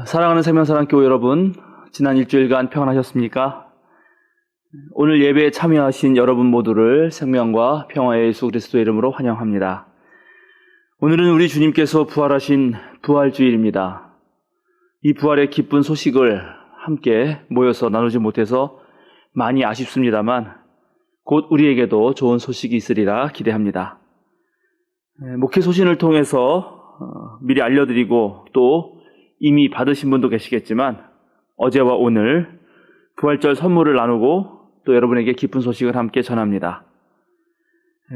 사랑하는 생명사랑교회 여러분, 지난 일주일간 평안하셨습니까? 오늘 예배에 참여하신 여러분 모두를 생명과 평화의 예수 그리스도의 이름으로 환영합니다. 오늘은 우리 주님께서 부활하신 부활주일입니다. 이 부활의 기쁜 소식을 함께 모여서 나누지 못해서 많이 아쉽습니다만 곧 우리에게도 좋은 소식이 있으리라 기대합니다. 목회 소신을 통해서 미리 알려드리고 또 이미 받으신 분도 계시겠지만 어제와 오늘 부활절 선물을 나누고 또 여러분에게 기쁜 소식을 함께 전합니다.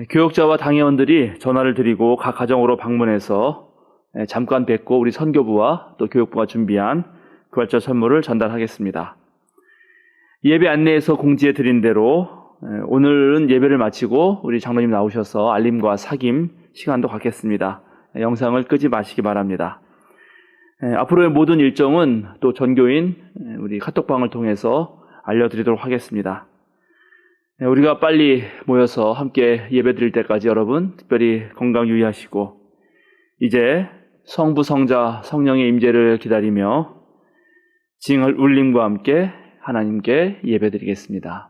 교역자와 당회원들이 전화를 드리고 각 가정으로 방문해서 잠깐 뵙고 우리 선교부와 또 교육부가 준비한 부활절 선물을 전달하겠습니다. 예배 안내에서 공지해 드린 대로 오늘은 예배를 마치고 우리 장로님 나오셔서 알림과 사김 시간도 갖겠습니다. 영상을 끄지 마시기 바랍니다. 앞으로의 모든 일정은 또 전교인 우리 카톡방을 통해서 알려드리도록 하겠습니다. 우리가 빨리 모여서 함께 예배드릴 때까지 여러분 특별히 건강 유의하시고 이제 성부, 성자, 성령의 임재를 기다리며 징을 울림과 함께 하나님께 예배드리겠습니다.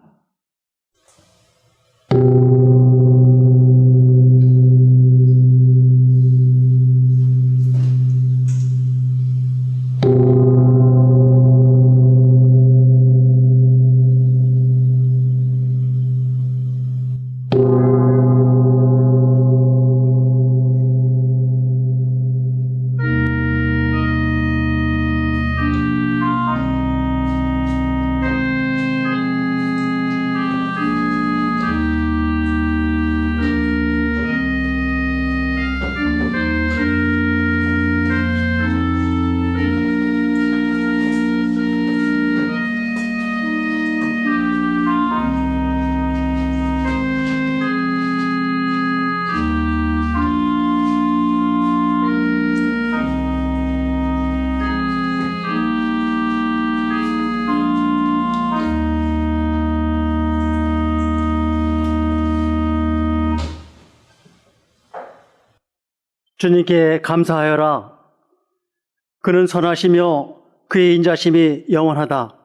주님께 감사하여라. 그는 선하시며 그의 인자심이 영원하다.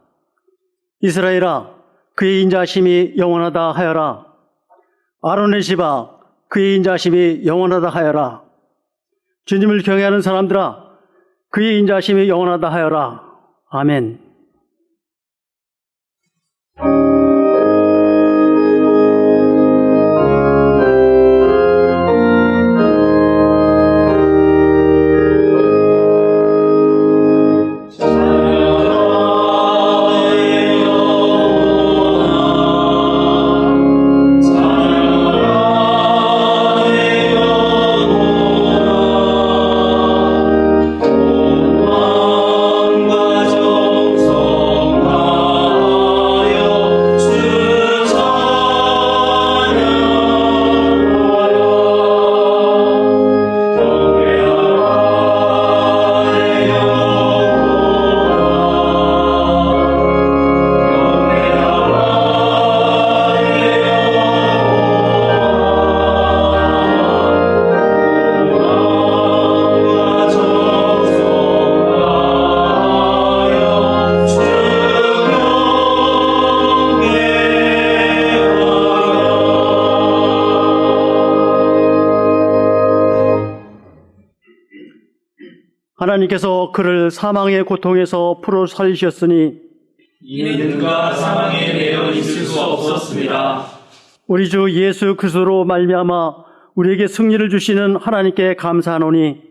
이스라엘아, 그의 인자심이 영원하다 하여라. 아론의 집아, 그의 인자심이 영원하다 하여라. 주님을 경외하는 사람들아, 그의 인자심이 영원하다 하여라. 아멘. 하나님께서 그를 사망의 고통에서 풀어 살리셨으니 이는 그가 사망에 매여 있을 수 없었습니다. 우리 주 예수 그리스도로 말미암아 우리에게 승리를 주시는 하나님께 감사하노니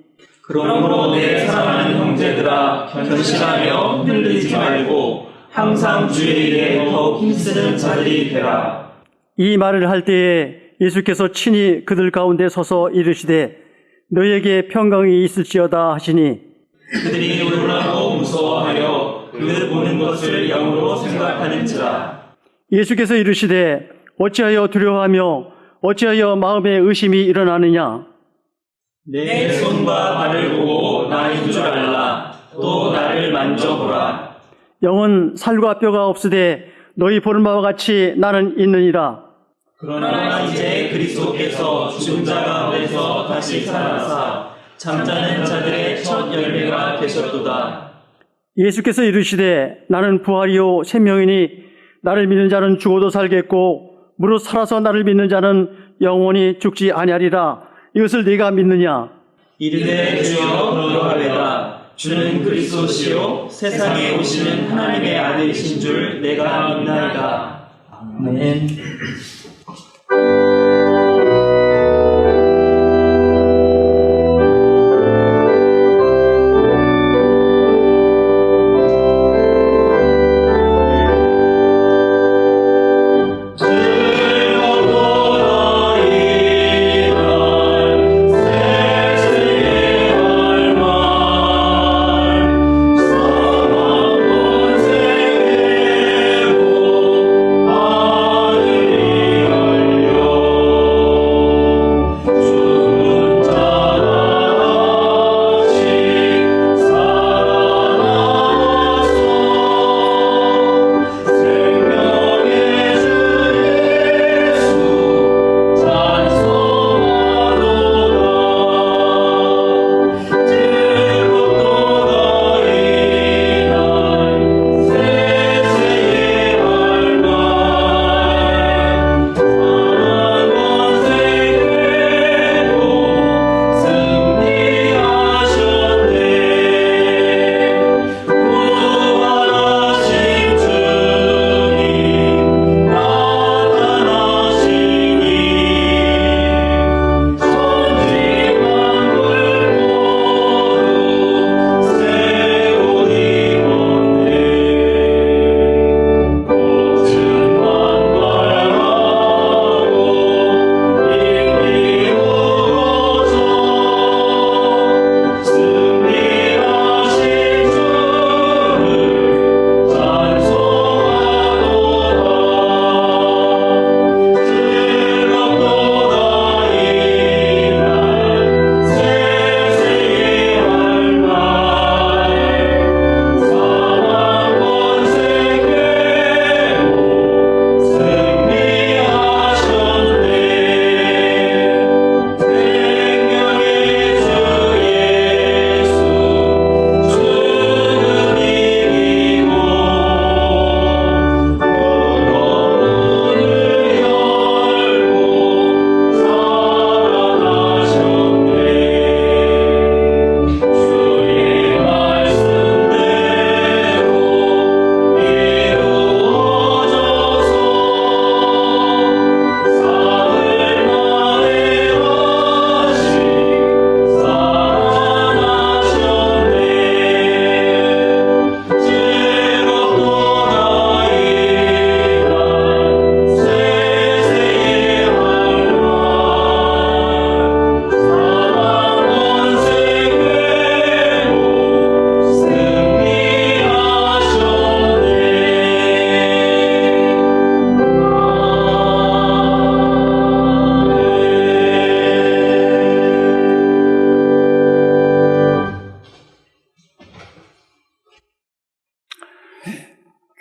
그러므로 내 사랑하는 형제들아 견실하며 흔들리지 말고 항상 주의 일에 더욱 힘쓰는 자들이 되라. 이 말을 할 때에 예수께서 친히 그들 가운데 서서 이르시되 너희에게 평강이 있을지어다 하시니 그들이 놀라고 무서워하여 그 보는 것을 영으로 생각하는지라. 예수께서 이르시되 어찌하여 두려워하며 어찌하여 마음에 의심이 일어나느냐. 내 손과 발을 보고 나인 줄 알라. 또 나를 만져보라. 영은 살과 뼈가 없으되 너희 보는 바와 같이 나는 있느니라. 그러나 이제 그리스도께서 죽은 자 가운데서 다시 살아나사 잠자는 자들의 첫 열매가 되셨도다. 예수께서 이르시되 나는 부활이요 생명이니 나를 믿는 자는 죽어도 살겠고 무릇 살아서 나를 믿는 자는 영원히 죽지 아니하리라. 이것을 네가 믿느냐? 이르되 주여 그러하리다. 주는 그리스도시요 세상에 오시는 하나님의 아들이신 줄 내가 믿나이다. 아멘.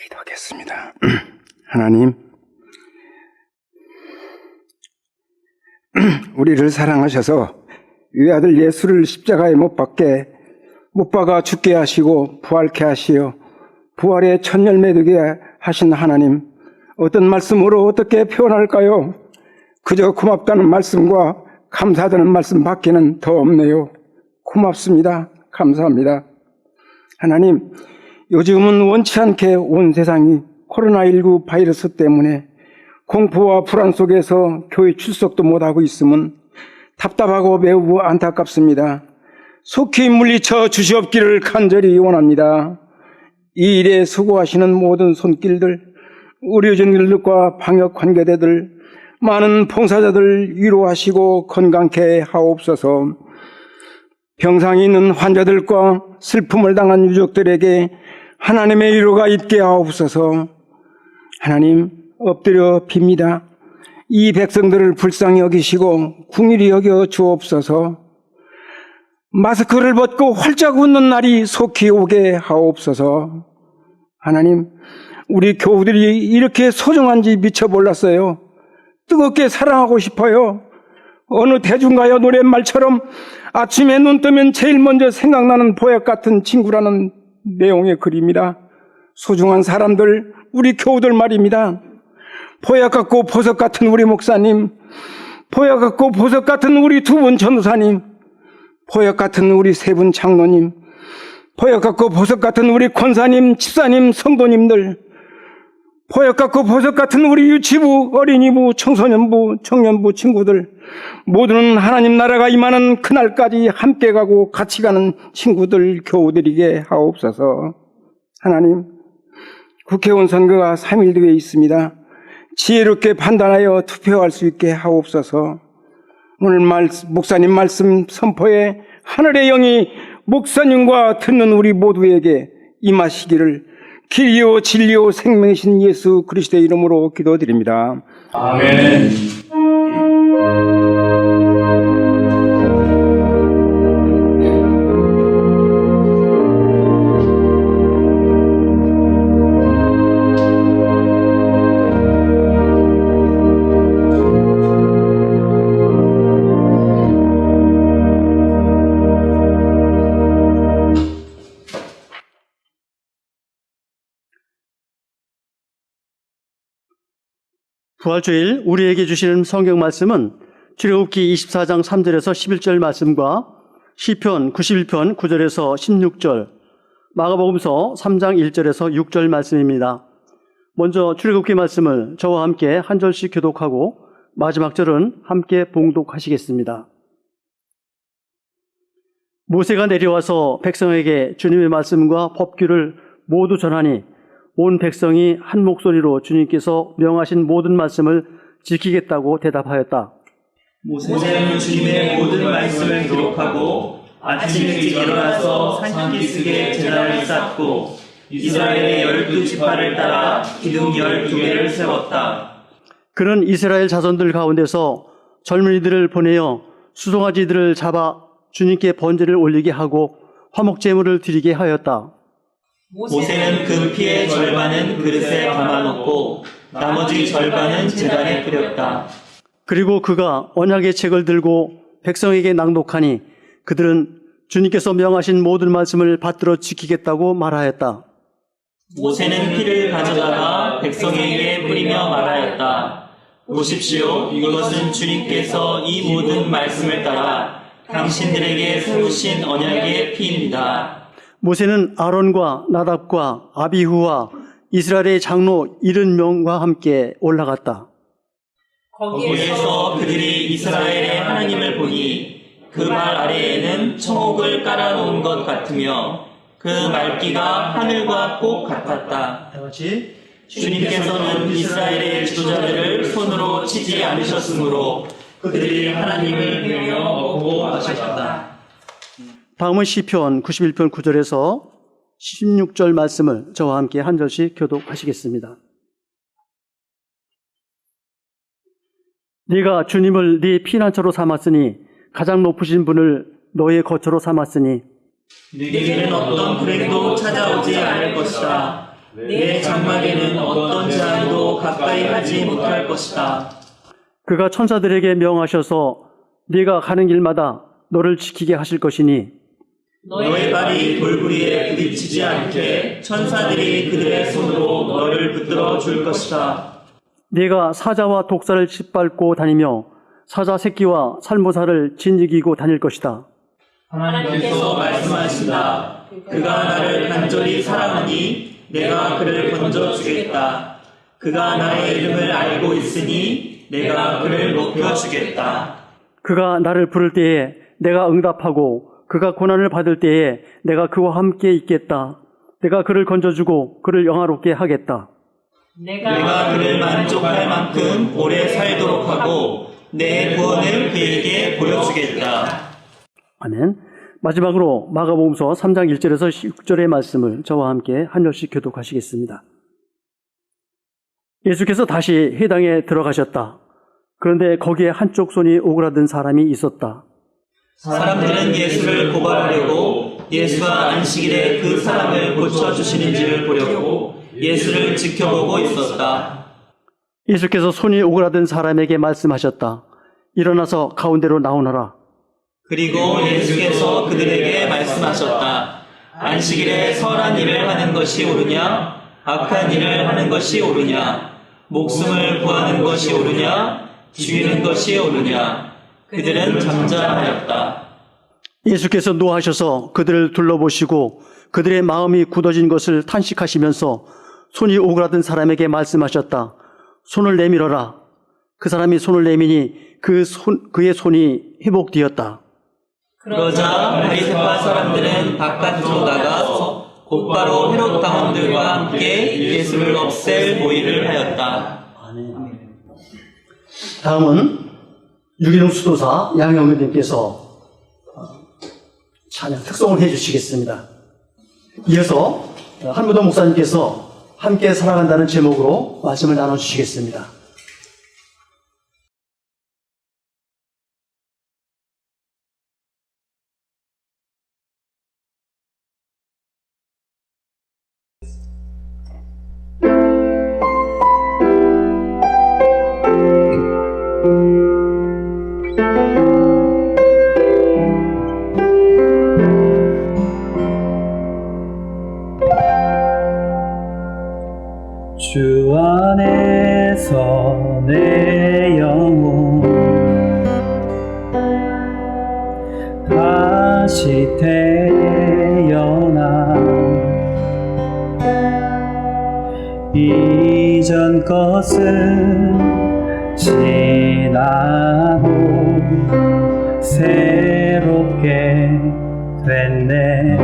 기도하겠습니다. 하나님, 우리를 사랑하셔서 외아들 예수를 십자가에 못 박아 죽게 하시고 부활케 하시어 부활의 첫 열매 되게 하신 하나님, 어떤 말씀으로 어떻게 표현할까요? 그저 고맙다는 말씀과 감사하다는 말씀 밖에는 더 없네요. 고맙습니다. 감사합니다. 하나님, 요즘은 원치 않게 온 세상이 코로나19 바이러스 때문에 공포와 불안 속에서 교회 출석도 못하고 있으면 답답하고 매우 안타깝습니다. 속히 물리쳐 주시옵기를 간절히 원합니다. 이 일에 수고하시는 모든 손길들, 의료진들과 방역 관계자들, 많은 봉사자들 위로하시고 건강케 하옵소서. 병상에 있는 환자들과 슬픔을 당한 유족들에게 하나님의 위로가 있게 하옵소서. 하나님, 엎드려 빕니다. 이 백성들을 불쌍히 여기시고 궁일이 여겨 주옵소서. 마스크를 벗고 활짝 웃는 날이 속히 오게 하옵소서. 하나님, 우리 교우들이 이렇게 소중한지 미처 몰랐어요. 뜨겁게 사랑하고 싶어요. 어느 대중가요 노랫말처럼 아침에 눈 뜨면 제일 먼저 생각나는 보약 같은 친구라는 내용의 글입니다. 소중한 사람들, 우리 교우들 말입니다. 보약 같고 보석 같은 우리 목사님, 보약 같고 보석 같은 우리 두 분 전도사님, 보약 같은 우리 세 분 장로님, 보약 같고 보석 같은 우리 권사님, 집사님, 성도님들, 보약 같고 보석 같은 우리 유치부, 어린이부, 청소년부, 청년부 친구들, 모두는 하나님 나라가 임하는 그날까지 함께 가고 같이 가는 친구들, 교우들이게 하옵소서. 하나님, 국회의원 선거가 3일 뒤에 있습니다. 지혜롭게 판단하여 투표할 수 있게 하옵소서. 오늘 목사님 말씀 선포에 하늘의 영이 목사님과 듣는 우리 모두에게 임하시기를 길이요 진리요 생명이신 예수 그리스도의 이름으로 기도드립니다. 아멘. 부활주일 우리에게 주시는 성경 말씀은 출애굽기 24장 3절에서 11절 말씀과 시편 91편 9절에서 16절, 마가복음서 3장 1절에서 6절 말씀입니다. 먼저 출애굽기 말씀을 저와 함께 한 절씩 교독하고 마지막 절은 함께 봉독하시겠습니다. 모세가 내려와서 백성에게 주님의 말씀과 법규를 모두 전하니 온 백성이 한 목소리로 주님께서 명하신 모든 말씀을 지키겠다고 대답하였다. 모세는 주님의 모든 말씀을 기록하고 아침 일찍 일어나서 산기슭에 제단을 쌓고 이스라엘의 12지파를 따라 기둥 12개를 세웠다. 그는 이스라엘 자손들 가운데서 젊은이들을 보내어 수송아지들을 잡아 주님께 번제를 올리게 하고 화목제물을 드리게 하였다. 모세는 그 피의 절반은 그릇에 담아놓고 나머지 절반은 제단에 뿌렸다. 그리고 그가 언약의 책을 들고 백성에게 낭독하니 그들은 주님께서 명하신 모든 말씀을 받들어 지키겠다고 말하였다. 모세는 피를 가져다가 백성에게 뿌리며 말하였다. 보십시오, 이것은 주님께서 이 모든 말씀을 따라 당신들에게 세우신 언약의 피입니다. 모세는 아론과 나답과 아비후와 이스라엘의 장로 70명과 함께 올라갔다. 거기에서 그들이 이스라엘의 하나님을 보니 그 말 아래에는 청옥을 깔아놓은 것 같으며 그 말기가 하늘과 꼭 같았다. 주님께서는 이스라엘의 지도자들을 손으로 치지 않으셨으므로 그들이 하나님을 배며 먹고 마셨다. 다음은 시편 91편 9절에서 16절 말씀을 저와 함께 한 절씩 교독하시겠습니다. 네가 주님을 네 피난처로 삼았으니 가장 높으신 분을 너의 거처로 삼았으니 네게는 어떤 불행도 찾아오지 않을 것이다. 내 장막에는 어떤 재앙도 가까이 하지 못할 것이다. 그가 천사들에게 명하셔서 네가 가는 길마다 너를 지키게 하실 것이니 너의 발이 돌부리에 부딪히지 않게 천사들이 그들의 손으로 너를 붙들어 줄 것이다. 네가 사자와 독사를 짓밟고 다니며 사자 새끼와 살모사를 진이기고 다닐 것이다. 하나님께서 말씀하신다. 그가 나를 간절히 사랑하니 내가 그를 건져주겠다. 그가 나의 이름을 알고 있으니 내가 그를 높여주겠다. 그가 나를 부를 때에 내가 응답하고 그가 고난을 받을 때에 내가 그와 함께 있겠다. 내가 그를 건져주고 그를 영화롭게 하겠다. 내가 그를 만족할 만큼 오래 살도록 하고 내 구원을 그에게 보여주겠다. 아멘. 마지막으로 마가복음서 3장 1절에서 6절의 말씀을 저와 함께 한 절씩 교독하시겠습니다. 예수께서 다시 회당에 들어가셨다. 그런데 거기에 한쪽 손이 오그라든 사람이 있었다. 사람들은 예수를 고발하려고 예수가 안식일에 그 사람을 고쳐주시는지를 보려고 예수를 지켜보고 있었다. 예수께서 손이 오그라든 사람에게 말씀하셨다. 일어나서 가운데로 나오너라. 그리고 예수께서 그들에게 말씀하셨다. 안식일에 선한 일을 하는 것이 옳으냐? 악한 일을 하는 것이 옳으냐? 목숨을 구하는 것이 옳으냐? 죽이는 것이 옳으냐? 그들은 잠잠하였다. 예수께서 노하셔서 그들을 둘러보시고 그들의 마음이 굳어진 것을 탄식하시면서 손이 오그라든 사람에게 말씀하셨다. 손을 내밀어라. 그 사람이 손을 내미니 그의 손이 회복되었다. 그러자 바리새파 사람들은 바깥으로 나가서 곧바로 헤롯 당원들과 함께 예수를 없앨 모의를 하였다. 다음은 유기농 수도사 양영근님께서 찬양 특송을 해주시겠습니다. 이어서 한무동 목사님께서 함께 살아간다는 제목으로 말씀을 나눠주시겠습니다. 주 안에서 내 영혼 다시 태어나 이전 것은 지나고 새롭게 됐네.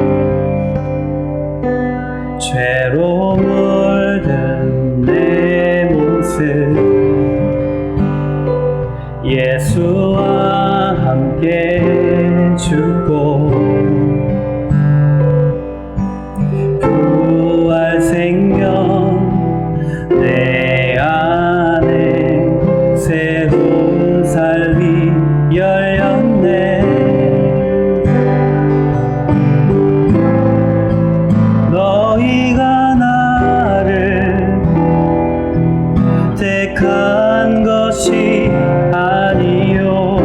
죄로 물든 내 모습 예수와 함께 죽고 부활 생명 내 안에 새로운 삶이 열렸네. 너희가 나를 택한 것이 아니요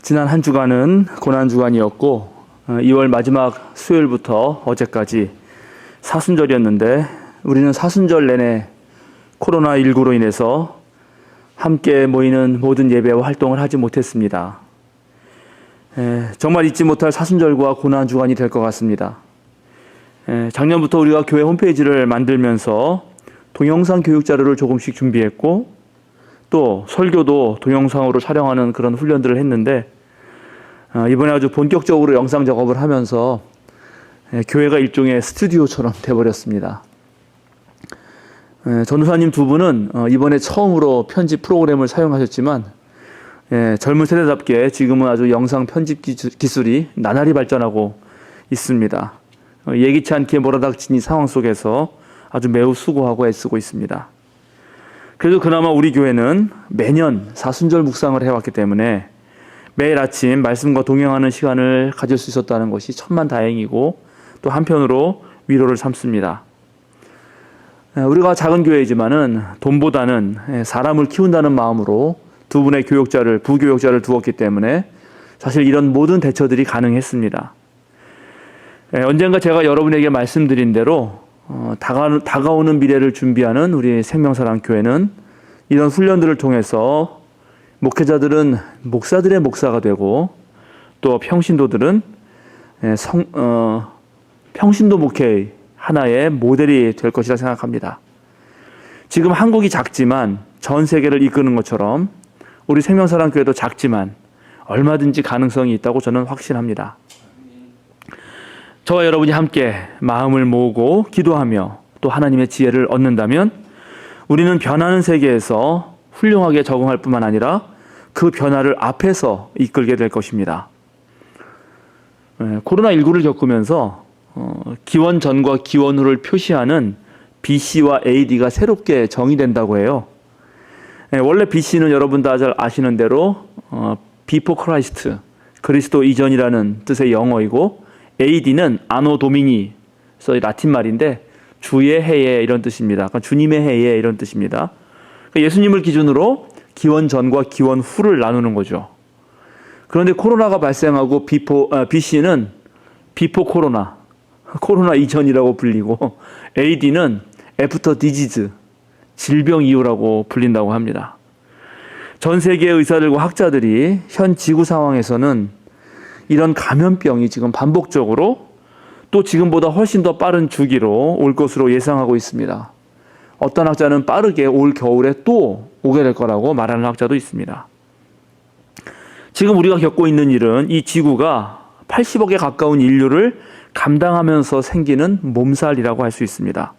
지난 한 주간은 고난주간이었고 2월 마지막 수요일부터 어제까지 사순절이었는데 우리는 사순절 내내 코로나19로 인해서 함께 모이는 모든 예배와 활동을 하지 못했습니다. 정말 잊지 못할 사순절과 고난주간이 될 것 같습니다. 작년부터 우리가 교회 홈페이지를 만들면서 동영상 교육 자료를 조금씩 준비했고 또 설교도 동영상으로 촬영하는 그런 훈련들을 했는데 이번에 아주 본격적으로 영상 작업을 하면서 교회가 일종의 스튜디오처럼 돼버렸습니다. 전도사님 두 분은 이번에 처음으로 편집 프로그램을 사용하셨지만 젊은 세대답게 지금은 아주 영상 편집 기술이 나날이 발전하고 있습니다. 예기치 않게 몰아닥친 이 상황 속에서 아주 매우 수고하고 애쓰고 있습니다. 그래도 그나마 우리 교회는 매년 사순절 묵상을 해왔기 때문에 매일 아침 말씀과 동행하는 시간을 가질 수 있었다는 것이 천만다행이고 또 한편으로 위로를 삼습니다. 우리가 작은 교회이지만은 돈보다는 사람을 키운다는 마음으로 두 분의 부교육자를 두었기 때문에 사실 이런 모든 대처들이 가능했습니다. 언젠가 제가 여러분에게 말씀드린 대로 다가오는 미래를 준비하는 우리 생명사랑교회는 이런 훈련들을 통해서 목회자들은 목사들의 목사가 되고 또 평신도들은 평신도 목회의 하나의 모델이 될 것이라 생각합니다. 지금 한국이 작지만 전 세계를 이끄는 것처럼 우리 생명사랑교회도 작지만 얼마든지 가능성이 있다고 저는 확신합니다. 저와 여러분이 함께 마음을 모으고 기도하며 또 하나님의 지혜를 얻는다면 우리는 변하는 세계에서 훌륭하게 적응할 뿐만 아니라 그 변화를 앞에서 이끌게 될 것입니다. 코로나19를 겪으면서 기원 전과 기원 후를 표시하는 BC와 AD가 새롭게 정의된다고 해요. 원래 BC는 여러분 다 잘 아시는 대로 Before Christ, 그리스도 이전이라는 뜻의 영어이고 AD는 아노 도미니, 그래서 라틴 말인데 주의 해에 이런 뜻입니다. 그러니까 주님의 해에 이런 뜻입니다. 그러니까 예수님을 기준으로 기원 전과 기원 후를 나누는 거죠. 그런데 코로나가 발생하고 BC는 비포 코로나 이전이라고 불리고 AD는 애프터 디지즈, 질병 이후라고 불린다고 합니다. 전 세계의 의사들과 학자들이 현 지구 상황에서는 이런 감염병이 지금 반복적으로 또 지금보다 훨씬 더 빠른 주기로 올 것으로 예상하고 있습니다. 어떤 학자는 빠르게 올 겨울에 또 오게 될 거라고 말하는 학자도 있습니다. 지금 우리가 겪고 있는 일은 이 지구가 80억에 가까운 인류를 감당하면서 생기는 몸살이라고 할 수 있습니다.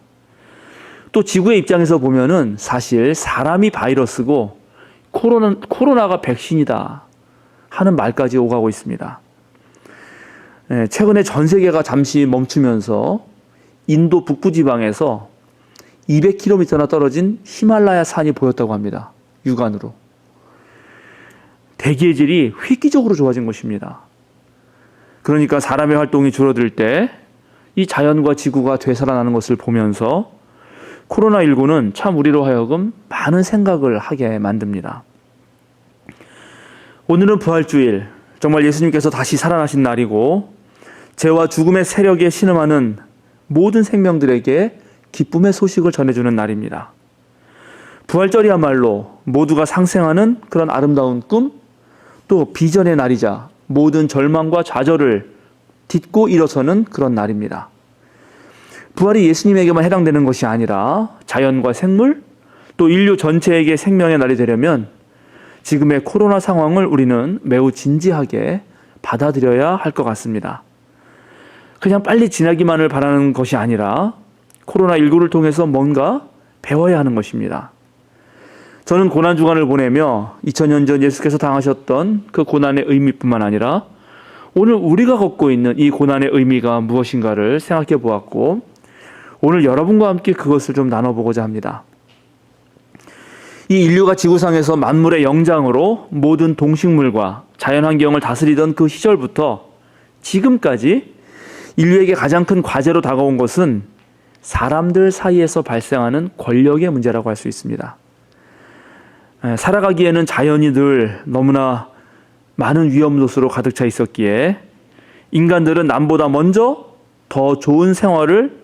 또 지구의 입장에서 보면은 사실 사람이 바이러스고 코로나가 백신이다 하는 말까지 오가고 있습니다. 최근에 전 세계가 잠시 멈추면서 인도 북부지방에서 200km나 떨어진 히말라야 산이 보였다고 합니다. 육안으로. 대기의 질이 획기적으로 좋아진 것입니다. 그러니까 사람의 활동이 줄어들 때 이 자연과 지구가 되살아나는 것을 보면서 코로나19는 참 우리로 하여금 많은 생각을 하게 만듭니다. 오늘은 부활주일, 정말 예수님께서 다시 살아나신 날이고 죄와 죽음의 세력에 신음하는 모든 생명들에게 기쁨의 소식을 전해주는 날입니다. 부활절이야말로 모두가 상생하는 그런 아름다운 꿈, 또 비전의 날이자 모든 절망과 좌절을 딛고 일어서는 그런 날입니다. 부활이 예수님에게만 해당되는 것이 아니라 자연과 생물, 또 인류 전체에게 생명의 날이 되려면 지금의 코로나 상황을 우리는 매우 진지하게 받아들여야 할 것 같습니다. 그냥 빨리 지나기만을 바라는 것이 아니라 코로나19를 통해서 뭔가 배워야 하는 것입니다. 저는 고난주간을 보내며 2000년 전 예수께서 당하셨던 그 고난의 의미뿐만 아니라 오늘 우리가 걷고 있는 이 고난의 의미가 무엇인가를 생각해 보았고 오늘 여러분과 함께 그것을 좀 나눠보고자 합니다. 이 인류가 지구상에서 만물의 영장으로 모든 동식물과 자연환경을 다스리던 그 시절부터 지금까지 인류에게 가장 큰 과제로 다가온 것은 사람들 사이에서 발생하는 권력의 문제라고 할 수 있습니다. 살아가기에는 자연이 늘 너무나 많은 위험 요소로 가득 차 있었기에 인간들은 남보다 먼저 더 좋은 생활을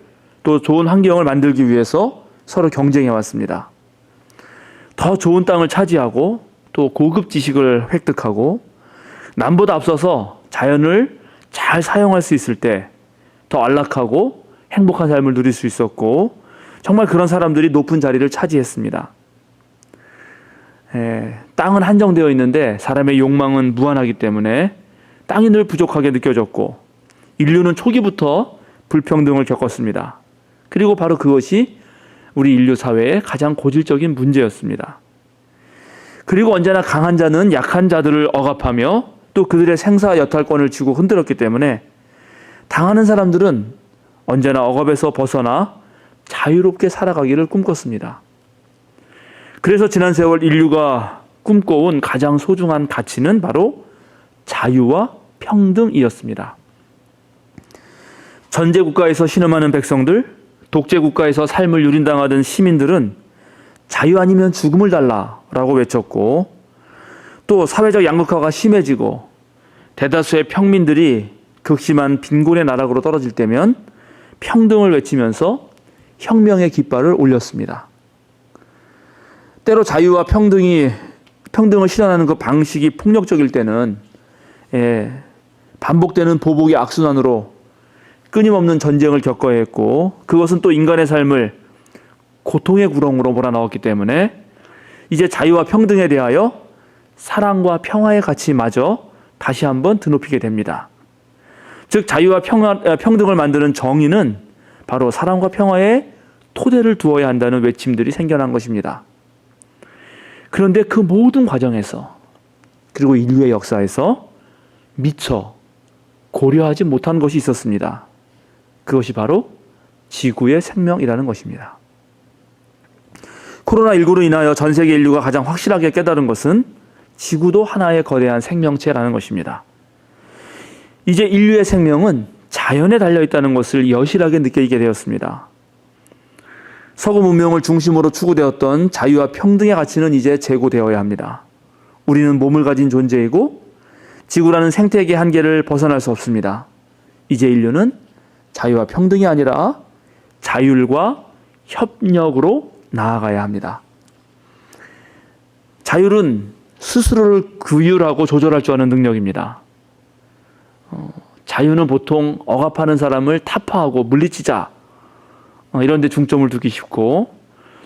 또 좋은 환경을 만들기 위해서 서로 경쟁해 왔습니다. 더 좋은 땅을 차지하고 또 고급 지식을 획득하고 남보다 앞서서 자연을 잘 사용할 수 있을 때 더 안락하고 행복한 삶을 누릴 수 있었고 정말 그런 사람들이 높은 자리를 차지했습니다. 땅은 한정되어 있는데 사람의 욕망은 무한하기 때문에 땅이 늘 부족하게 느껴졌고 인류는 초기부터 불평등을 겪었습니다. 그리고 바로 그것이 우리 인류 사회의 가장 고질적인 문제였습니다. 그리고 언제나 강한 자는 약한 자들을 억압하며 또 그들의 생사 여탈권을 쥐고 흔들었기 때문에 당하는 사람들은 언제나 억압에서 벗어나 자유롭게 살아가기를 꿈꿨습니다. 그래서 지난 세월 인류가 꿈꿔온 가장 소중한 가치는 바로 자유와 평등이었습니다. 전제국가에서 신음하는 백성들, 독재국가에서 삶을 유린당하던 시민들은 자유 아니면 죽음을 달라라고 외쳤고 또 사회적 양극화가 심해지고 대다수의 평민들이 극심한 빈곤의 나락으로 떨어질 때면 평등을 외치면서 혁명의 깃발을 올렸습니다. 때로 자유와 평등을 실현하는 그 방식이 폭력적일 때는 반복되는 보복의 악순환으로 끊임없는 전쟁을 겪어야 했고 그것은 또 인간의 삶을 고통의 구렁으로 몰아넣었기 때문에 이제 자유와 평등에 대하여 사랑과 평화의 가치마저 다시 한번 드높이게 됩니다. 즉 자유와 평등을 만드는 정의는 바로 사랑과 평화의 토대를 두어야 한다는 외침들이 생겨난 것입니다. 그런데 그 모든 과정에서 그리고 인류의 역사에서 미처 고려하지 못한 것이 있었습니다. 그것이 바로 지구의 생명이라는 것입니다. 코로나19로 인하여 전 세계 인류가 가장 확실하게 깨달은 것은 지구도 하나의 거대한 생명체라는 것입니다. 이제 인류의 생명은 자연에 달려있다는 것을 여실하게 느끼게 되었습니다. 서구 문명을 중심으로 추구되었던 자유와 평등의 가치는 이제 재고되어야 합니다. 우리는 몸을 가진 존재이고 지구라는 생태계의 한계를 벗어날 수 없습니다. 이제 인류는 자유와 평등이 아니라 자율과 협력으로 나아가야 합니다. 자율은 스스로를 규율하고 조절할 줄 아는 능력입니다. 자유는 보통 억압하는 사람을 타파하고 물리치자 이런 데 중점을 두기 쉽고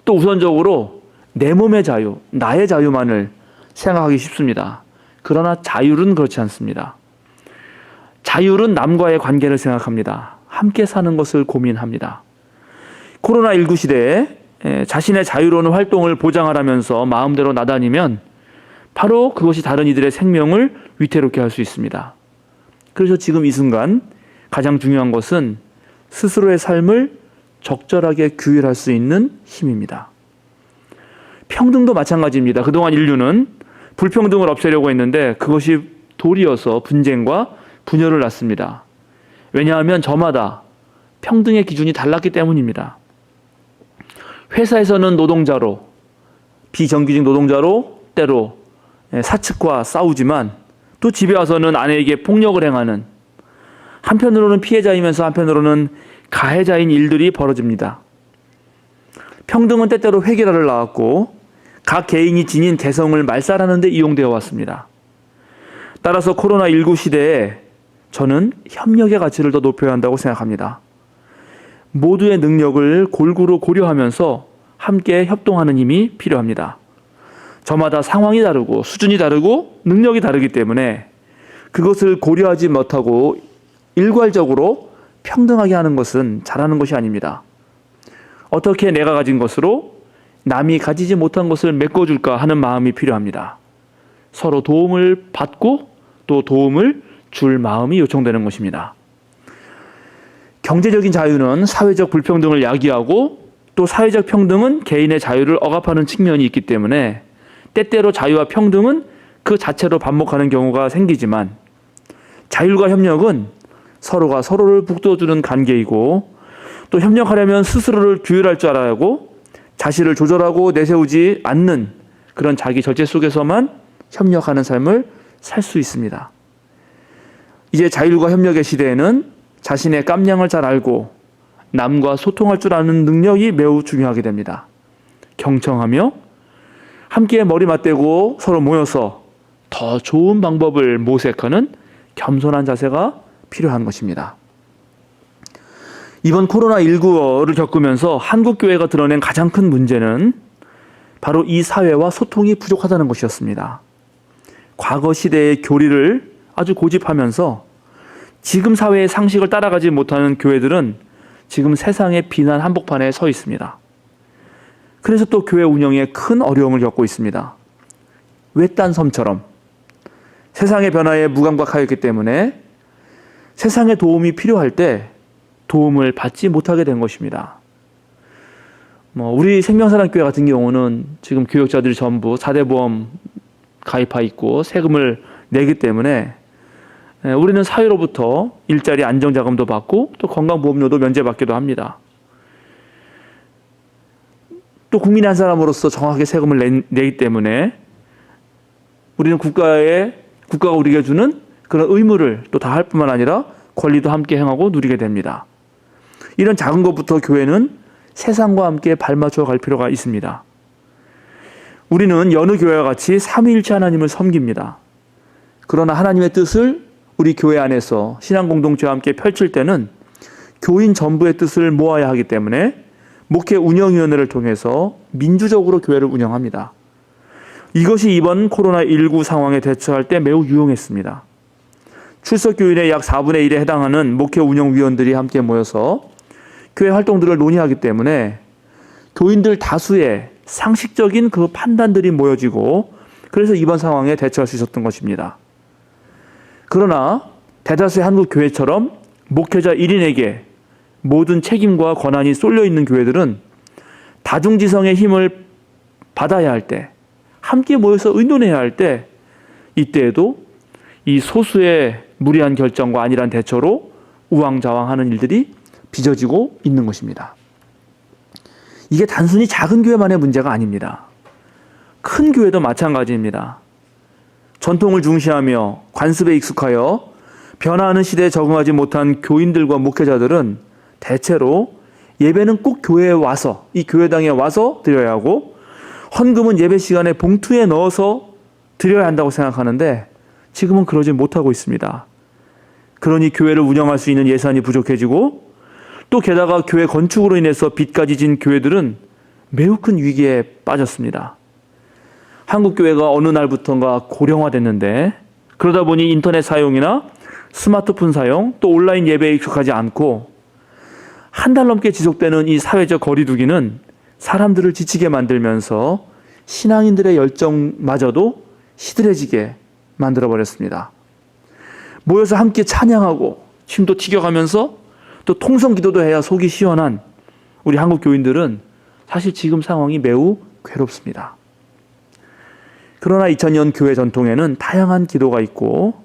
또 우선적으로 내 몸의 자유, 나의 자유만을 생각하기 쉽습니다. 그러나 자율은 그렇지 않습니다. 자율은 남과의 관계를 생각합니다. 함께 사는 것을 고민합니다. 코로나19 시대에 자신의 자유로운 활동을 보장하라면서 마음대로 나다니면 바로 그것이 다른 이들의 생명을 위태롭게 할 수 있습니다. 그래서 지금 이 순간 가장 중요한 것은 스스로의 삶을 적절하게 규율할 수 있는 힘입니다. 평등도 마찬가지입니다. 그동안 인류는 불평등을 없애려고 했는데 그것이 도리어서 분쟁과 분열을 낳습니다. 왜냐하면 저마다 평등의 기준이 달랐기 때문입니다. 회사에서는 노동자로, 비정규직 노동자로 때로 사측과 싸우지만 또 집에 와서는 아내에게 폭력을 행하는, 한편으로는 피해자이면서 한편으로는 가해자인 일들이 벌어집니다. 평등은 때때로 획일화를 낳았고 각 개인이 지닌 개성을 말살하는 데 이용되어 왔습니다. 따라서 코로나19 시대에 저는 협력의 가치를 더 높여야 한다고 생각합니다. 모두의 능력을 골고루 고려하면서 함께 협동하는 힘이 필요합니다. 저마다 상황이 다르고 수준이 다르고 능력이 다르기 때문에 그것을 고려하지 못하고 일괄적으로 평등하게 하는 것은 잘하는 것이 아닙니다. 어떻게 내가 가진 것으로 남이 가지지 못한 것을 메꿔줄까 하는 마음이 필요합니다. 서로 도움을 받고 또 도움을 줄 마음이 요청되는 것입니다. 경제적인 자유는 사회적 불평등을 야기하고 또 사회적 평등은 개인의 자유를 억압하는 측면이 있기 때문에 때때로 자유와 평등은 그 자체로 반목하는 경우가 생기지만 자율과 협력은 서로가 서로를 북돋우는 관계이고 또 협력하려면 스스로를 규율할 줄 알아야 하고 자신을 조절하고 내세우지 않는 그런 자기 절제 속에서만 협력하는 삶을 살 수 있습니다. 이제 자율과 협력의 시대에는 자신의 깜냥을 잘 알고 남과 소통할 줄 아는 능력이 매우 중요하게 됩니다. 경청하며 함께 머리 맞대고 서로 모여서 더 좋은 방법을 모색하는 겸손한 자세가 필요한 것입니다. 이번 코로나19를 겪으면서 한국교회가 드러낸 가장 큰 문제는 바로 이 사회와 소통이 부족하다는 것이었습니다. 과거 시대의 교리를 아주 고집하면서 지금 사회의 상식을 따라가지 못하는 교회들은 지금 세상의 비난 한복판에 서 있습니다. 그래서 또 교회 운영에 큰 어려움을 겪고 있습니다. 외딴 섬처럼 세상의 변화에 무감각하였기 때문에 세상의 도움이 필요할 때 도움을 받지 못하게 된 것입니다. 우리 생명사랑교회 같은 경우는 지금 교역자들이 전부 4대 보험 가입하 있고 세금을 내기 때문에 우리는 사회로부터 일자리 안정자금도 받고 또 건강보험료도 면제받기도 합니다. 또 국민의 한 사람으로서 정확하게 세금을 내기 때문에 우리는 국가가 우리에게 주는 그런 의무를 또 다 할 뿐만 아니라 권리도 함께 행하고 누리게 됩니다. 이런 작은 것부터 교회는 세상과 함께 발맞춰 갈 필요가 있습니다. 우리는 여느 교회와 같이 삼위일체 하나님을 섬깁니다. 그러나 하나님의 뜻을 우리 교회 안에서 신앙 공동체와 함께 펼칠 때는 교인 전부의 뜻을 모아야 하기 때문에 목회 운영위원회를 통해서 민주적으로 교회를 운영합니다. 이것이 이번 코로나19 상황에 대처할 때 매우 유용했습니다. 출석 교인의 약 4분의 1에 해당하는 목회 운영위원들이 함께 모여서 교회 활동들을 논의하기 때문에 교인들 다수의 상식적인 그 판단들이 모여지고 그래서 이번 상황에 대처할 수 있었던 것입니다. 그러나 대다수의 한국 교회처럼 목회자 1인에게 모든 책임과 권한이 쏠려 있는 교회들은 다중지성의 힘을 받아야 할 때, 함께 모여서 의논해야 할 때, 이때에도 이 소수의 무리한 결정과 안일한 대처로 우왕좌왕하는 일들이 빚어지고 있는 것입니다. 이게 단순히 작은 교회만의 문제가 아닙니다. 큰 교회도 마찬가지입니다. 전통을 중시하며 관습에 익숙하여 변화하는 시대에 적응하지 못한 교인들과 목회자들은 대체로 예배는 꼭 교회에 와서, 이 교회당에 와서 드려야 하고 헌금은 예배 시간에 봉투에 넣어서 드려야 한다고 생각하는데 지금은 그러지 못하고 있습니다. 그러니 교회를 운영할 수 있는 예산이 부족해지고 또 게다가 교회 건축으로 인해서 빚까지 진 교회들은 매우 큰 위기에 빠졌습니다. 한국교회가 어느 날부턴가 고령화됐는데 그러다 보니 인터넷 사용이나 스마트폰 사용 또 온라인 예배에 익숙하지 않고 한 달 넘게 지속되는 이 사회적 거리두기는 사람들을 지치게 만들면서 신앙인들의 열정마저도 시들해지게 만들어버렸습니다. 모여서 함께 찬양하고 침도 튀겨가면서 또 통성기도도 해야 속이 시원한 우리 한국 교인들은 사실 지금 상황이 매우 괴롭습니다. 그러나 2000년 교회 전통에는 다양한 기도가 있고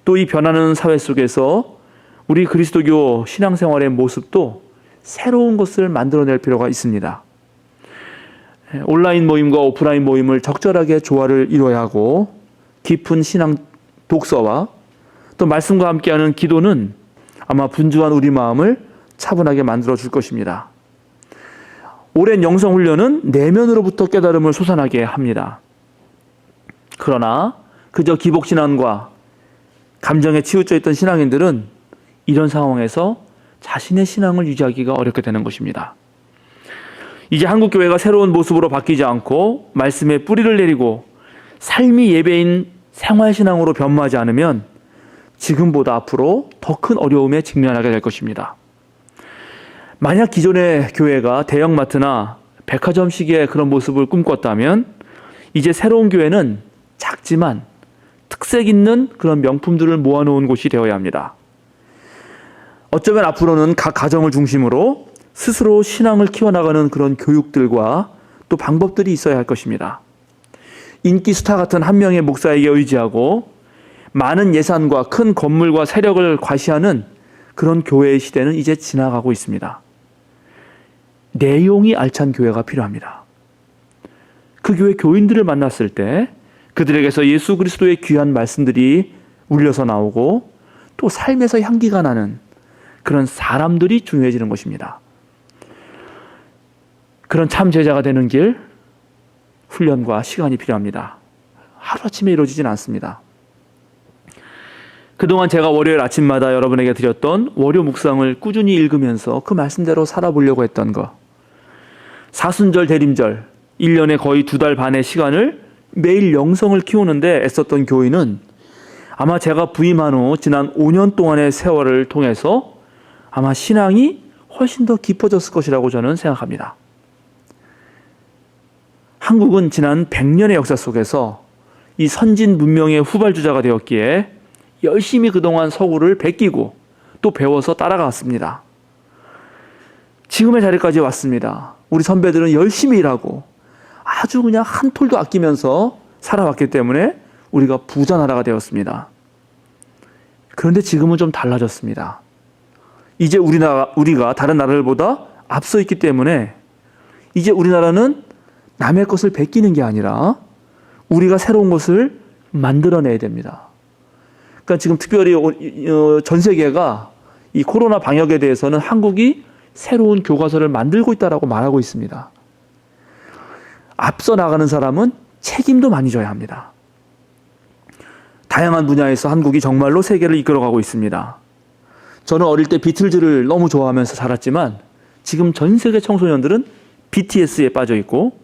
또 이 변하는 사회 속에서 우리 그리스도교 신앙생활의 모습도 새로운 것을 만들어낼 필요가 있습니다. 온라인 모임과 오프라인 모임을 적절하게 조화를 이뤄야 하고 깊은 신앙 독서와 또 말씀과 함께하는 기도는 아마 분주한 우리 마음을 차분하게 만들어줄 것입니다. 오랜 영성훈련은 내면으로부터 깨달음을 솟아나게 합니다. 그러나 그저 기복신앙과 감정에 치우쳐 있던 신앙인들은 이런 상황에서 자신의 신앙을 유지하기가 어렵게 되는 것입니다. 이제 한국교회가 새로운 모습으로 바뀌지 않고 말씀에 뿌리를 내리고 삶이 예배인 생활신앙으로 변모하지 않으면 지금보다 앞으로 더 큰 어려움에 직면하게 될 것입니다. 만약 기존의 교회가 대형마트나 백화점식의 그런 모습을 꿈꿨다면 이제 새로운 교회는 작지만 특색 있는 그런 명품들을 모아놓은 곳이 되어야 합니다. 어쩌면 앞으로는 각 가정을 중심으로 스스로 신앙을 키워나가는 그런 교육들과 또 방법들이 있어야 할 것입니다. 인기 스타 같은 한 명의 목사에게 의지하고 많은 예산과 큰 건물과 세력을 과시하는 그런 교회의 시대는 이제 지나가고 있습니다. 내용이 알찬 교회가 필요합니다. 그 교회 교인들을 만났을 때 그들에게서 예수 그리스도의 귀한 말씀들이 울려서 나오고 또 삶에서 향기가 나는 그런 사람들이 중요해지는 것입니다. 그런 참 제자가 되는 길, 훈련과 시간이 필요합니다. 하루아침에 이루어지진 않습니다. 그동안 제가 월요일 아침마다 여러분에게 드렸던 월요 묵상을 꾸준히 읽으면서 그 말씀대로 살아보려고 했던 것, 사순절 대림절 1년에 거의 2달 반의 시간을 매일 영성을 키우는데 애썼던 교인은 아마 제가 부임한 후 지난 5년 동안의 세월을 통해서 아마 신앙이 훨씬 더 깊어졌을 것이라고 저는 생각합니다. 한국은 지난 100년의 역사 속에서 이 선진 문명의 후발주자가 되었기에 열심히 그동안 서구를 베끼고 또 배워서 따라갔습니다. 지금의 자리까지 왔습니다. 우리 선배들은 열심히 일하고 아주 그냥 한 톨도 아끼면서 살아왔기 때문에 우리가 부자 나라가 되었습니다. 그런데 지금은 좀 달라졌습니다. 이제 우리가 다른 나라들보다 앞서 있기 때문에 이제 우리나라는 남의 것을 베끼는 게 아니라 우리가 새로운 것을 만들어내야 됩니다. 그러니까 지금 특별히 전 세계가 이 코로나 방역에 대해서는 한국이 새로운 교과서를 만들고 있다라고 말하고 있습니다. 앞서 나가는 사람은 책임도 많이 져야 합니다. 다양한 분야에서 한국이 정말로 세계를 이끌어가고 있습니다. 저는 어릴 때 비틀즈를 너무 좋아하면서 자랐지만 지금 전 세계 청소년들은 BTS에 빠져 있고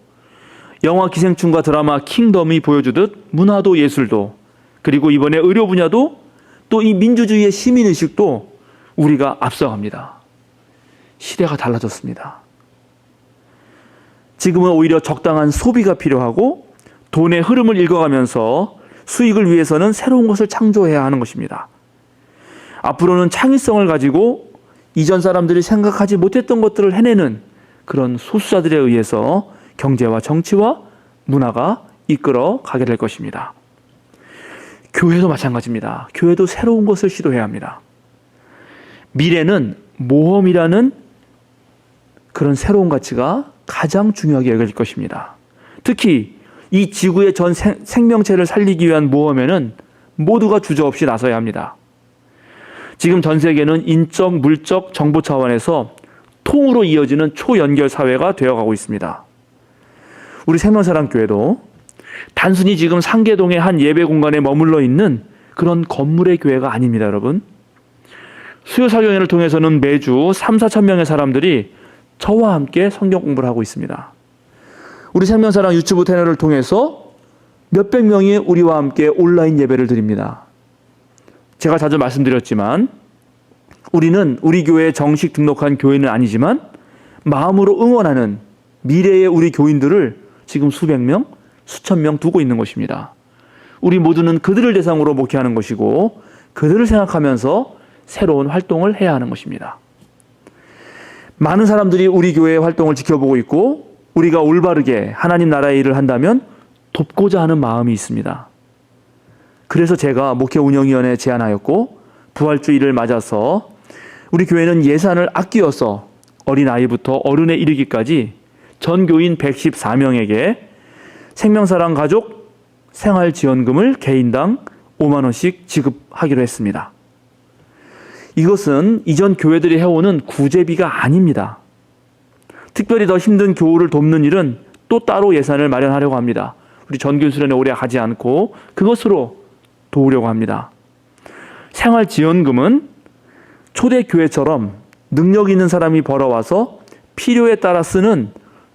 영화 기생충과 드라마 킹덤이 보여주듯 문화도 예술도 그리고 이번에 의료 분야도 또 이 민주주의의 시민의식도 우리가 앞서갑니다. 시대가 달라졌습니다. 지금은 오히려 적당한 소비가 필요하고 돈의 흐름을 읽어가면서 수익을 위해서는 새로운 것을 창조해야 하는 것입니다. 앞으로는 창의성을 가지고 이전 사람들이 생각하지 못했던 것들을 해내는 그런 소수자들에 의해서 경제와 정치와 문화가 이끌어 가게 될 것입니다. 교회도 마찬가지입니다. 교회도 새로운 것을 시도해야 합니다. 미래는 모험이라는 그런 새로운 가치가 가장 중요하게 여겨질 것입니다. 특히 이 지구의 전 생명체를 살리기 위한 모험에는 모두가 주저없이 나서야 합니다. 지금 전 세계는 인적, 물적, 정보 차원에서 통으로 이어지는 초연결 사회가 되어가고 있습니다. 우리 생명사랑교회도 단순히 지금 상계동의 한 예배 공간에 머물러 있는 그런 건물의 교회가 아닙니다, 여러분. 수요사경회를 통해서는 매주 3, 4천 명의 사람들이 저와 함께 성경 공부를 하고 있습니다. 우리 생명사랑 유튜브 채널을 통해서 몇백 명이 우리와 함께 온라인 예배를 드립니다. 제가 자주 말씀드렸지만 우리는 우리 교회에 정식 등록한 교회는 아니지만 마음으로 응원하는 미래의 우리 교인들을 지금 수백 명, 수천 명 두고 있는 것입니다. 우리 모두는 그들을 대상으로 목회하는 것이고 그들을 생각하면서 새로운 활동을 해야 하는 것입니다. 많은 사람들이 우리 교회의 활동을 지켜보고 있고 우리가 올바르게 하나님 나라의 일을 한다면 돕고자 하는 마음이 있습니다. 그래서 제가 목회운영위원회에 제안하였고 부활주일을 맞아서 우리 교회는 예산을 아끼어서 어린아이부터 어른에 이르기까지 전 교인 114명에게 생명사랑 가족 생활지원금을 개인당 5만 원씩 지급하기로 했습니다. 이것은 이전 교회들이 해오는 구제비가 아닙니다. 특별히 더 힘든 교우를 돕는 일은 또 따로 예산을 마련하려고 합니다. 우리 전교 수련회 오래 가지 않고 그것으로 도우려고 합니다. 생활지원금은 초대교회처럼 능력 있는 사람이 벌어와서 필요에 따라 쓰는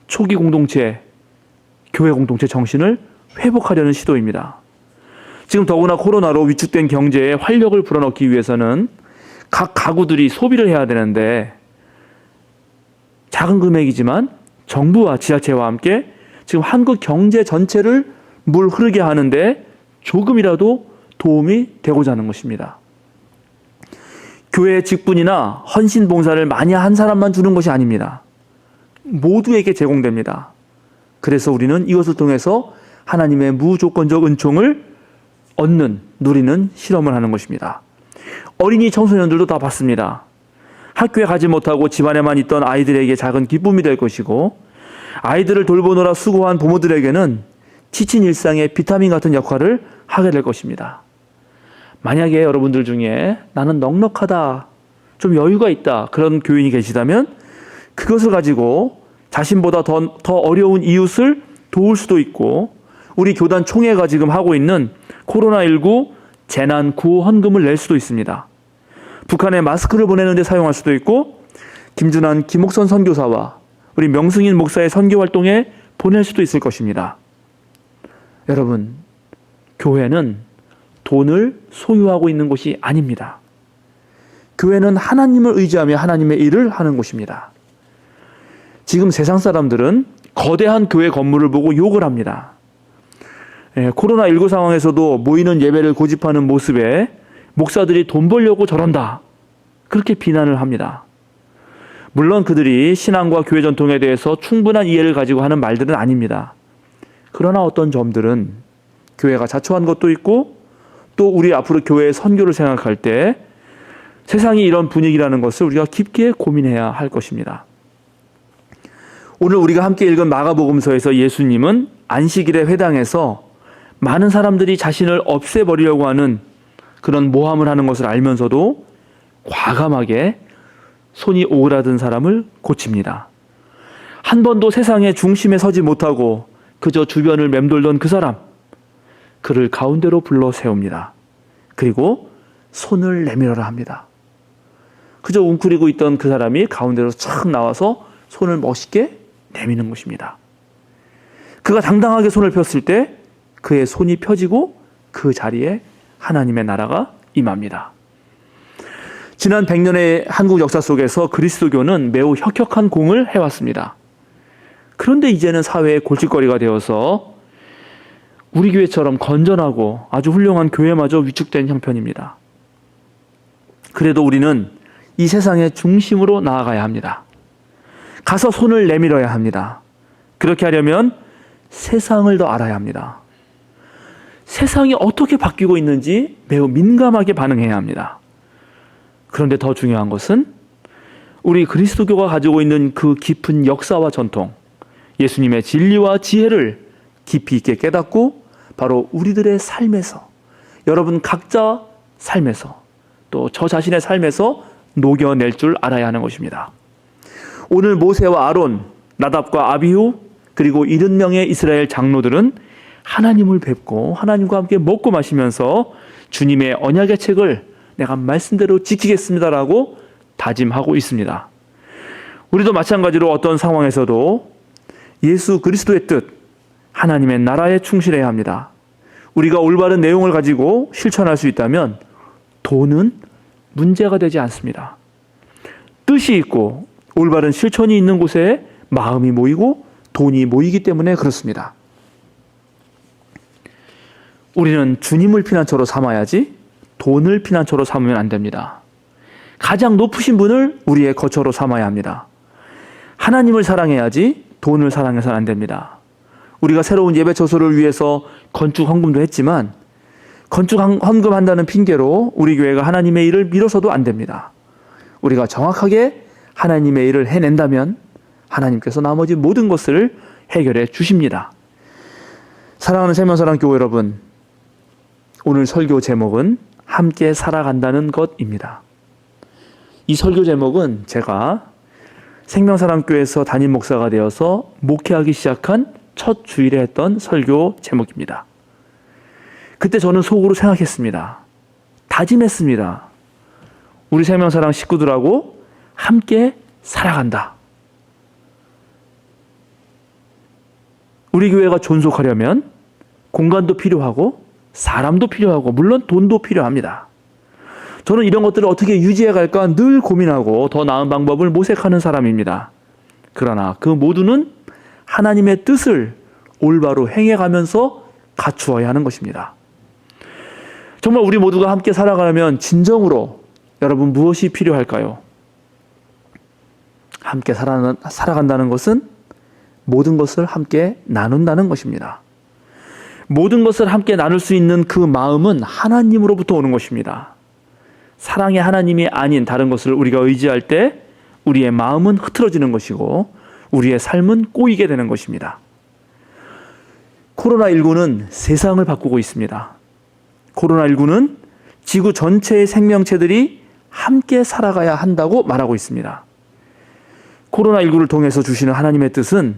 초기 공동체, 교회 공동체 정신을 회복하려는 시도입니다. 지금 더구나 코로나로 위축된 경제에 활력을 불어넣기 위해서는 각 가구들이 소비를 해야 되는데 작은 금액이지만 정부와 지자체와 함께 지금 한국 경제 전체를 물 흐르게 하는데 조금이라도 도움이 되고자 하는 것입니다. 교회 직분이나 헌신 봉사를 많이 한 사람만 주는 것이 아닙니다. 모두에게 제공됩니다. 그래서 우리는 이것을 통해서 하나님의 무조건적 은총을 누리는 실험을 하는 것입니다. 어린이 청소년들도 다 받습니다. 학교에 가지 못하고 집안에만 있던 아이들에게 작은 기쁨이 될 것이고 아이들을 돌보느라 수고한 부모들에게는 지친 일상의 비타민 같은 역할을 하게 될 것입니다. 만약에 여러분들 중에 나는 넉넉하다, 좀 여유가 있다, 그런 교인이 계시다면 그것을 가지고 자신보다 더 어려운 이웃을 도울 수도 있고, 우리 교단 총회가 지금 하고 있는 코로나19 재난 구호 헌금을 낼 수도 있습니다. 북한에 마스크를 보내는 데 사용할 수도 있고, 김준환, 김옥선 선교사와 우리 명승인 목사의 선교 활동에 보낼 수도 있을 것입니다. 여러분, 교회는 돈을 소유하고 있는 곳이 아닙니다. 교회는 하나님을 의지하며 하나님의 일을 하는 곳입니다. 지금 세상 사람들은 거대한 교회 건물을 보고 욕을 합니다. 코로나19 상황에서도 모이는 예배를 고집하는 모습에 목사들이 돈 벌려고 저런다, 그렇게 비난을 합니다. 물론 그들이 신앙과 교회 전통에 대해서 충분한 이해를 가지고 하는 말들은 아닙니다. 그러나 어떤 점들은 교회가 자초한 것도 있고, 또 우리 앞으로 교회의 선교를 생각할 때 세상이 이런 분위기라는 것을 우리가 깊게 고민해야 할 것입니다. 오늘 우리가 함께 읽은 마가복음서에서 예수님은 안식일의 회당에서 많은 사람들이 자신을 없애버리려고 하는 그런 모함을 하는 것을 알면서도 과감하게 손이 오그라든 사람을 고칩니다. 한 번도 세상의 중심에 서지 못하고 그저 주변을 맴돌던 그 사람, 그를 가운데로 불러 세웁니다. 그리고 손을 내밀어라 합니다. 그저 웅크리고 있던 그 사람이 가운데로 착 나와서 손을 멋있게 내미는 것입니다. 그가 당당하게 손을 폈을 때 그의 손이 펴지고 그 자리에 하나님의 나라가 임합니다. 지난 100년의 한국 역사 속에서 그리스도교는 매우 혁혁한 공을 해왔습니다. 그런데 이제는 사회의 골칫거리가 되어서 우리 교회처럼 건전하고 아주 훌륭한 교회마저 위축된 형편입니다. 그래도 우리는 이 세상의 중심으로 나아가야 합니다. 가서 손을 내밀어야 합니다. 그렇게 하려면 세상을 더 알아야 합니다. 세상이 어떻게 바뀌고 있는지 매우 민감하게 반응해야 합니다. 그런데 더 중요한 것은 우리 그리스도교가 가지고 있는 그 깊은 역사와 전통, 예수님의 진리와 지혜를 깊이 있게 깨닫고 바로 우리들의 삶에서, 여러분 각자 삶에서, 또 저 자신의 삶에서 녹여낼 줄 알아야 하는 것입니다. 오늘 모세와 아론, 나답과 아비후, 그리고 70명의 이스라엘 장로들은 하나님을 뵙고 하나님과 함께 먹고 마시면서 주님의 언약의 책을 내가 말씀대로 지키겠습니다라고 다짐하고 있습니다. 우리도 마찬가지로 어떤 상황에서도 예수 그리스도의 뜻, 하나님의 나라에 충실해야 합니다. 우리가 올바른 내용을 가지고 실천할 수 있다면 돈은 문제가 되지 않습니다. 뜻이 있고 올바른 실천이 있는 곳에 마음이 모이고 돈이 모이기 때문에 그렇습니다. 우리는 주님을 피난처로 삼아야지 돈을 피난처로 삼으면 안 됩니다. 가장 높으신 분을 우리의 거처로 삼아야 합니다. 하나님을 사랑해야지 돈을 사랑해서는 안 됩니다. 우리가 새로운 예배 처소를 위해서 건축 헌금도 했지만 건축 헌금한다는 핑계로 우리 교회가 하나님의 일을 미뤄서도 안 됩니다. 우리가 정확하게 하나님의 일을 해낸다면 하나님께서 나머지 모든 것을 해결해 주십니다. 사랑하는 생명사랑교회 여러분, 오늘 설교 제목은 함께 살아간다는 것입니다. 이 설교 제목은 제가 생명사랑교회에서 담임 목사가 되어서 목회하기 시작한 첫 주일에 했던 설교 제목입니다. 그때 저는 속으로 생각했습니다. 다짐했습니다. 우리 생명사랑 식구들하고 함께 살아간다. 우리 교회가 존속하려면 공간도 필요하고 사람도 필요하고 물론 돈도 필요합니다. 저는 이런 것들을 어떻게 유지해 갈까 늘 고민하고 더 나은 방법을 모색하는 사람입니다. 그러나 그 모두는 하나님의 뜻을 올바로 행해가면서 갖추어야 하는 것입니다. 정말 우리 모두가 함께 살아가려면 진정으로 여러분 무엇이 필요할까요? 함께 살아간다는 것은 모든 것을 함께 나눈다는 것입니다. 모든 것을 함께 나눌 수 있는 그 마음은 하나님으로부터 오는 것입니다. 사랑의 하나님이 아닌 다른 것을 우리가 의지할 때 우리의 마음은 흐트러지는 것이고 우리의 삶은 꼬이게 되는 것입니다. 코로나19는 세상을 바꾸고 있습니다. 코로나19는 지구 전체의 생명체들이 함께 살아가야 한다고 말하고 있습니다. 코로나19를 통해서 주시는 하나님의 뜻은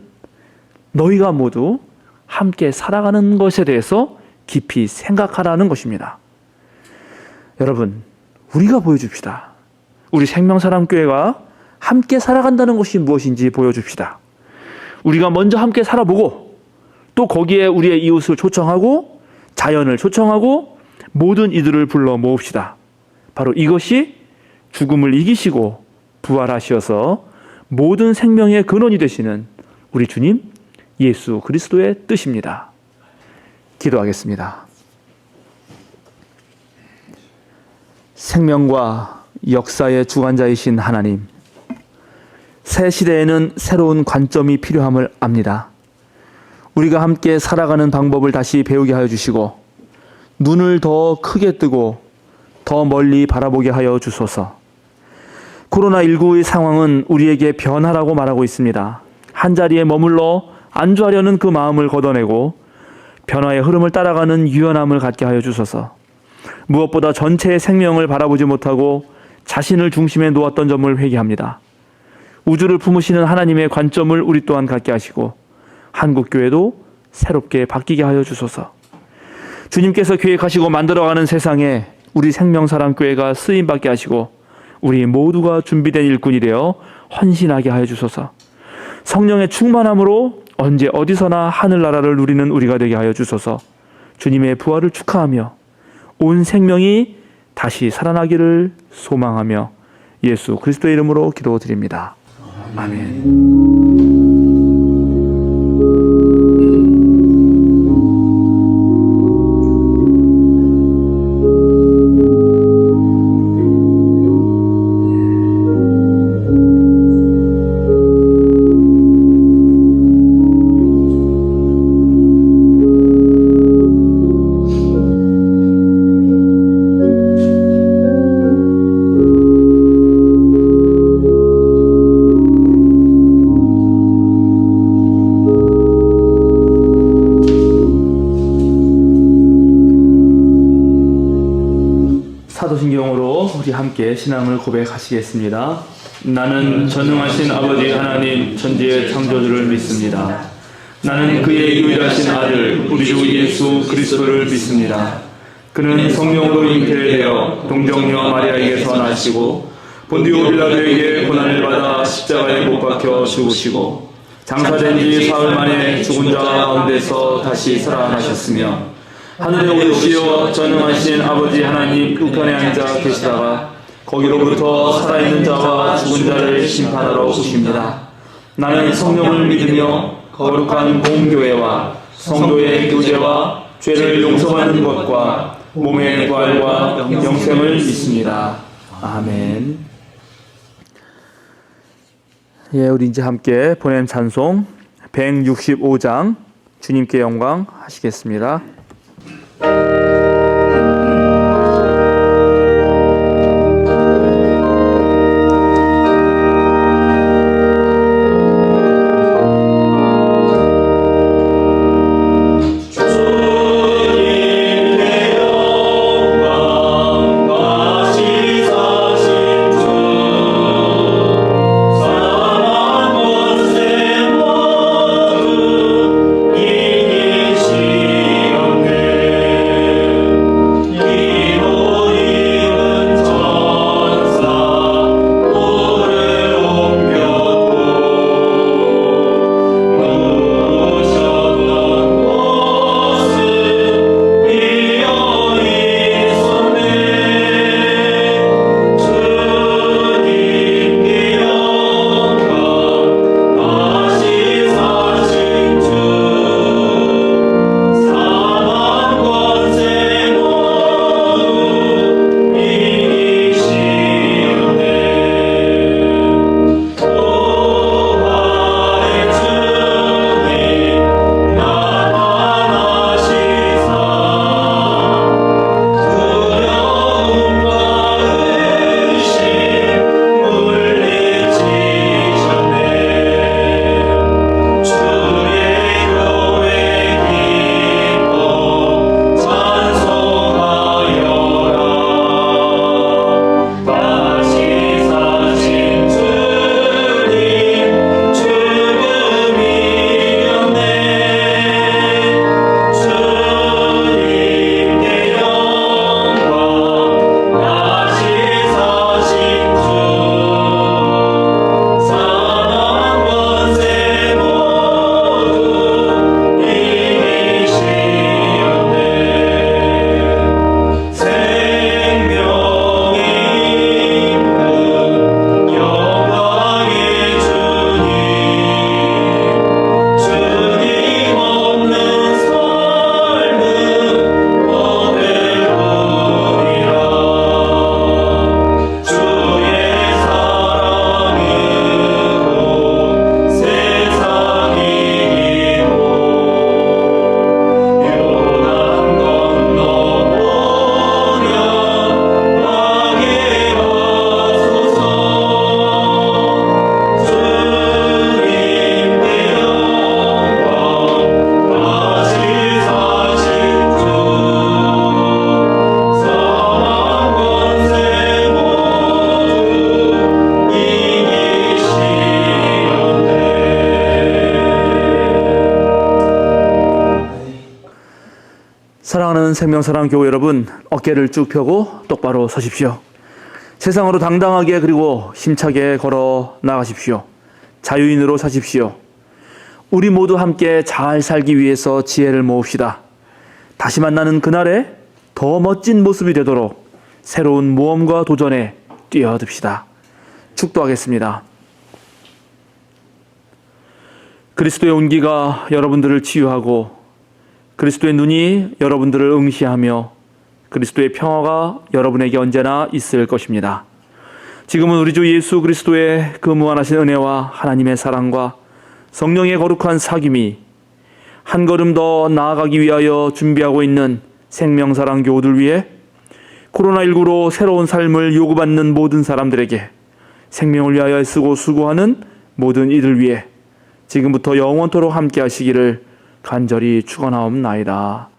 너희가 모두 함께 살아가는 것에 대해서 깊이 생각하라는 것입니다. 여러분, 우리가 보여줍시다. 우리 생명사람교회가 함께 살아간다는 것이 무엇인지 보여줍시다. 우리가 먼저 함께 살아보고 또 거기에 우리의 이웃을 초청하고 자연을 초청하고 모든 이들을 불러 모읍시다. 바로 이것이 죽음을 이기시고 부활하셔서 모든 생명의 근원이 되시는 우리 주님 예수 그리스도의 뜻입니다. 기도하겠습니다. 생명과 역사의 주관자이신 하나님, 새 시대에는 새로운 관점이 필요함을 압니다. 우리가 함께 살아가는 방법을 다시 배우게 하여 주시고 눈을 더 크게 뜨고 더 멀리 바라보게 하여 주소서. 코로나19의 상황은 우리에게 변화라고 말하고 있습니다. 한자리에 머물러 안주하려는 그 마음을 걷어내고 변화의 흐름을 따라가는 유연함을 갖게 하여 주소서. 무엇보다 전체의 생명을 바라보지 못하고 자신을 중심에 놓았던 점을 회개합니다. 우주를 품으시는 하나님의 관점을 우리 또한 갖게 하시고 한국교회도 새롭게 바뀌게 하여 주소서. 주님께서 계획하시고 만들어가는 세상에 우리 생명사랑교회가 쓰임받게 하시고 우리 모두가 준비된 일꾼이 되어 헌신하게 하여 주소서. 성령의 충만함으로 언제 어디서나 하늘나라를 누리는 우리가 되게 하여 주소서. 주님의 부활을 축하하며 온 생명이 다시 살아나기를 소망하며 예수 그리스도의 이름으로 기도드립니다. 아멘. 사도신경으로 우리 함께 신앙을 고백하시겠습니다. 나는 전능하신 아버지 하나님 천지의 창조주를 믿습니다. 나는 그의 유일하신 아들 우리 주 예수 그리스도를 믿습니다. 그는 성령으로 잉태되어 동정녀 마리아에게서 나시고 본디오 빌라도에게 고난을 받아 십자가에 못 박혀 죽으시고 장사된 지 사흘 만에 죽은 자 가운데서 다시 살아나셨으며 하늘에 오르시어 전능하신 아버지 하나님 우편에 앉아 계시다가 거기로부터 살아있는 자와 죽은 자를 심판하러 오십니다. 나는 성령을 믿으며 거룩한 공교회와 성도의 교제와 죄를 용서받는 것과 몸의 부활과 영생을 믿습니다. 아멘. 예, 우리 이제 함께 보냄 찬송 165장 주님께 영광 하시겠습니다. 이기시옵네 사랑하는 생명사랑 교회 여러분, 어깨를 쭉 펴고 똑바로 서십시오. 세상으로 당당하게 그리고 힘차게 걸어 나가십시오. 자유인으로 사십시오. 우리 모두 함께 잘 살기 위해서 지혜를 모읍시다. 다시 만나는 그날에 더 멋진 모습이 되도록 새로운 모험과 도전에 뛰어듭시다. 축도하겠습니다. 그리스도의 온기가 여러분들을 치유하고 그리스도의 눈이 여러분들을 응시하며 그리스도의 평화가 여러분에게 언제나 있을 것입니다. 지금은 우리 주 예수 그리스도의 그 무한하신 은혜와 하나님의 사랑과 성령의 거룩한 사귐이 한 걸음 더 나아가기 위하여 준비하고 있는 생명사랑 교우들 위해 코로나19로 새로운 삶을 요구받는 모든 사람들에게 생명을 위하여 애쓰고 수고하는 모든 이들 위해 지금부터 영원토록 함께 하시기를 간절히 축원하옵나이다.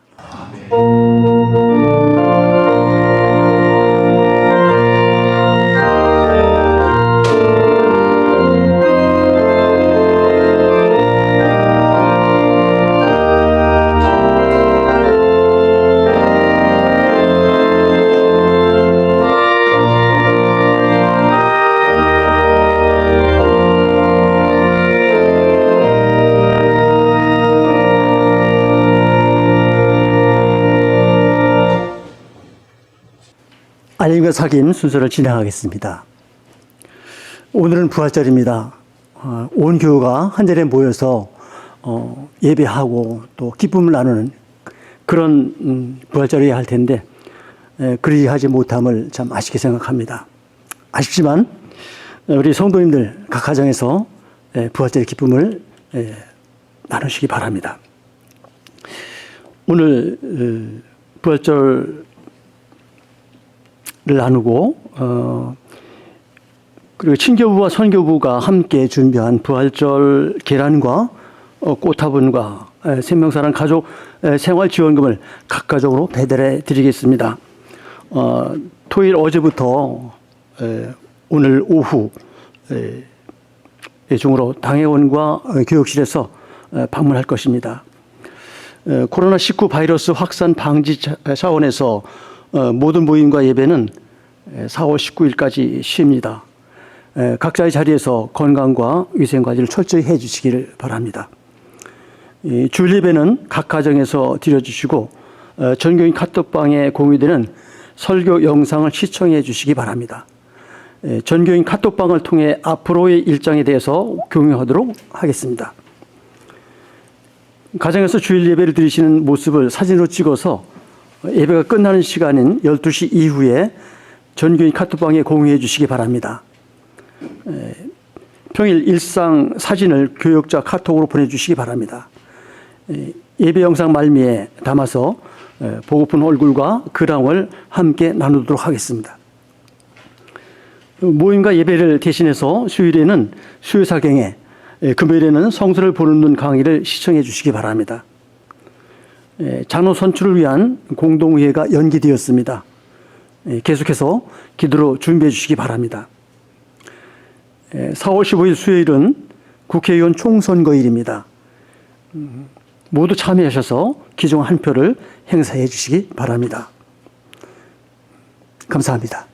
알림과 사귐 순서를 진행하겠습니다. 오늘은 부활절입니다. 온 교회가 한 자리에 모여서 예배하고 또 기쁨을 나누는 그런 부활절이어야 할 텐데 그리하지 못함을 참 아쉽게 생각합니다. 아쉽지만 우리 성도님들 각 가정에서 부활절의 기쁨을 나누시기 바랍니다. 오늘 부활절 를 나누고 그리고 친교부와 선교부가 함께 준비한 부활절 계란과 꽃화분과 생명사랑 가족 생활지원금을 각 가족으로 배달해 드리겠습니다. 토요일 어제부터 오늘 오후 중으로 당회원과 교육실에서 방문할 것입니다. 코로나19 바이러스 확산 방지 차원에서 모든 모임과 예배는 4월 19일까지 쉽니다. 각자의 자리에서 건강과 위생관리를 철저히 해 주시기를 바랍니다. 주일 예배는 각 가정에서 드려주시고 전교인 카톡방에 공유되는 설교 영상을 시청해 주시기 바랍니다. 전교인 카톡방을 통해 앞으로의 일정에 대해서 공유하도록 하겠습니다. 가정에서 주일 예배를 드리시는 모습을 사진으로 찍어서 예배가 끝나는 시간인 12시 이후에 전교인 카톡방에 공유해 주시기 바랍니다. 평일 일상 사진을 교역자 카톡으로 보내주시기 바랍니다. 예배 영상 말미에 담아서 보고픈 얼굴과 근황을 함께 나누도록 하겠습니다. 모임과 예배를 대신해서 수요일에는 수요사경에, 금요일에는 성서를 보는 눈 강의를 시청해 주시기 바랍니다. 장로 선출을 위한 공동회의가 연기되었습니다. 계속해서 기도로 준비해 주시기 바랍니다. 4월 15일 수요일은 국회의원 총선거일입니다. 모두 참여하셔서 기종 한 표를 행사해 주시기 바랍니다. 감사합니다.